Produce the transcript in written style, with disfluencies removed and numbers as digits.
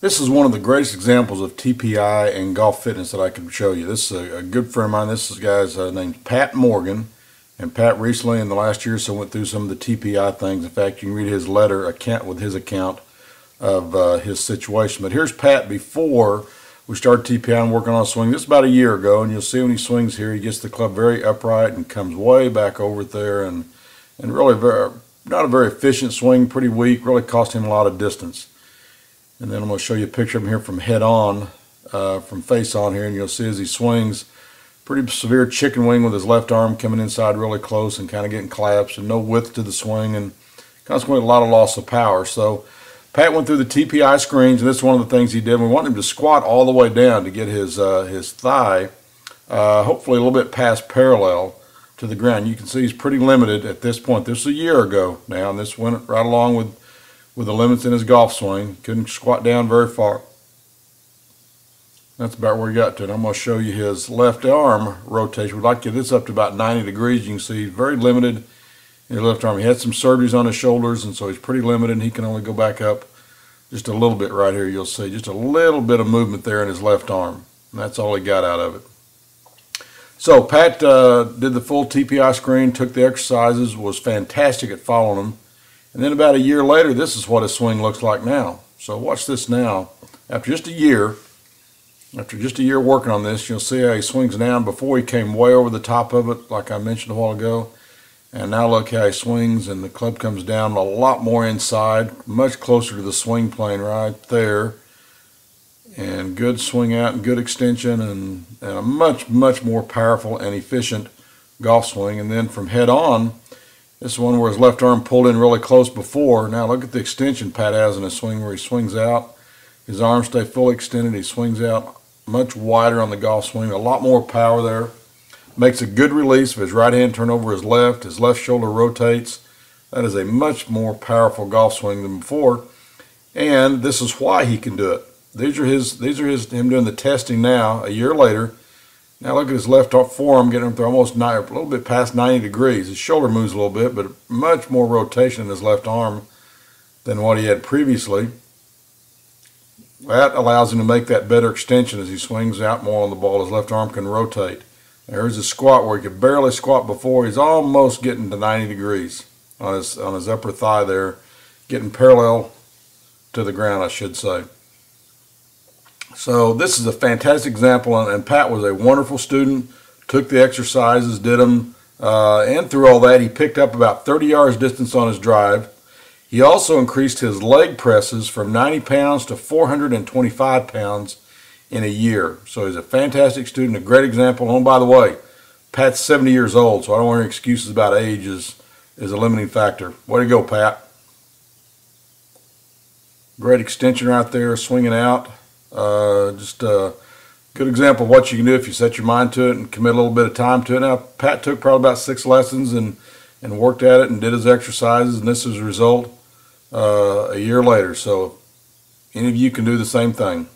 This is one of the greatest examples of TPI and golf fitness that I can show you. This is a good friend of mine. This is a guy's named Pat Morgan. And Pat recently in the last year or so went through some of the TPI things. In fact, you can read his letter with his account of his situation. But here's Pat before we started TPI and working on a swing. This is about a year ago, and you'll see when he swings here, he gets the club very upright and comes way back over it there, and really not a very efficient swing, pretty weak, really cost him a lot of distance. And then I'm going to show you a picture of him here from head on, from face on here, and you'll see as he swings, pretty severe chicken wing with his left arm coming inside really close and kind of getting collapsed, and no width to the swing, and consequently a lot of loss of power. So Pat went through the TPI screens, and this is one of the things he did. We want him to squat all the way down to get his thigh, hopefully a little bit past parallel to the ground. You can see he's pretty limited at this point. This is a year ago now, and this went right along with the limits in his golf swing. Couldn't squat down very far. That's about where he got to. And I'm going to show you his left arm rotation. We'd like to get this up to about 90 degrees. You can see he's very limited in his left arm. He had some surgeries on his shoulders, and so he's pretty limited, and he can only go back up just a little bit right here. You'll see just a little bit of movement there in his left arm. And that's all he got out of it. So Pat did the full TPI screen, took the exercises, was fantastic at following them. And then about a year later, this is what his swing looks like now. So watch this now. After just a year working on this, you'll see how he swings down. Before he came way over the top of it, like I mentioned a while ago. And now look how he swings, and the club comes down a lot more inside, much closer to the swing plane right there. And good swing out and good extension, and a much, much more powerful and efficient golf swing. And then from head on, this is one where his left arm pulled in really close before. Now look at the extension Pat has in his swing where he swings out. His arms stay fully extended. He swings out much wider on the golf swing. A lot more power there. Makes a good release of his right hand turn over his left. His left shoulder rotates. That is a much more powerful golf swing than before. And this is why he can do it. These are him doing the testing now, a year later. Now look at his left forearm getting him through almost a little bit past 90 degrees. His shoulder moves a little bit, but much more rotation in his left arm than what he had previously. That allows him to make that better extension as he swings out more on the ball. His left arm can rotate. There's a squat where he could barely squat before. He's almost getting to 90 degrees on his upper thigh there, getting parallel to the ground, I should say. So this is a fantastic example, and Pat was a wonderful student, took the exercises, did them, and through all that he picked up about 30 yards distance on his drive. He also increased his leg presses from 90 pounds to 425 pounds in a year. So he's a fantastic student, a great example. Oh, by the way, Pat's 70 years old, so I don't want any excuses about age is a limiting factor. Way to go, Pat. Great extension right there, swinging out. Just a good example of what you can do if you set your mind to it and commit a little bit of time to it. Now, Pat took probably about 6 lessons and worked at it and did his exercises, and this is the result a year later. So any of you can do the same thing.